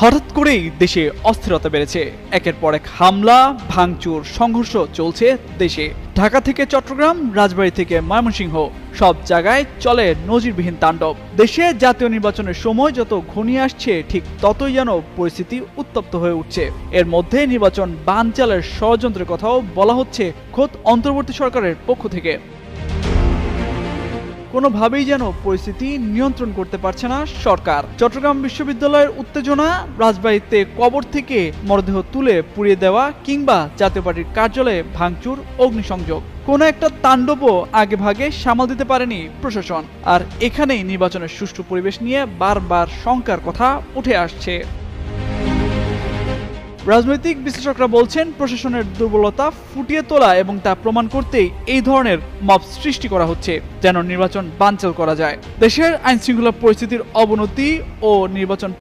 হঠাৎ করেই দেশে অস্থিরতা বেড়েছে। একের পর এক হামলা, ভাঙচুর, সংঘর্ষ চলছে দেশে। ঢাকা থেকে চট্টগ্রাম, রাজবাড়ী থেকে ময়মনসিংহ, সব জায়গায় চলে নজিরবিহীন তাণ্ডব। দেশে জাতীয় নির্বাচনের সময় যত ঘনিয়ে আসছে, ঠিক ততই যেন পরিস্থিতি উত্তপ্ত হয়ে উঠছে। এর মধ্যে নির্বাচন বানচালের ষড়যন্ত্রের কথাও বলা হচ্ছে খোদ অন্তর্বর্তী সরকারের পক্ষ থেকে। কোনোভাবেই যেন পরিস্থিতি নিয়ন্ত্রণ করতে পারছে না সরকার। চট্টগ্রাম বিশ্ববিদ্যালয়ের উত্তেজনা, রাজবাড়ীতে কবর থেকে মরদেহ তুলে পুড়িয়ে দেওয়া, কিংবা জাতীয় পার্টির কার্যালয়ে ভাঙচুর, অগ্নিসংযোগ, কোনো একটা তাণ্ডবও আগে ভাগে সামাল দিতে পারেনি প্রশাসন। আর এখানেই নির্বাচনের সুষ্ঠু পরিবেশ নিয়ে বারবার শঙ্কার কথা উঠে আসছে। রাজনৈতিক বিশ্লেষকরা বলছেন, প্রশাসনের দুর্বলতা ফুটিয়ে তোলা এবং তা প্রমাণ করতেই এই ধরনের মব সৃষ্টি করা হচ্ছে, যেন নির্বাচন বানচাল করা যায়। দেশের আইনশৃঙ্খলা পরিস্থিতির অবনতি ও নির্বাচন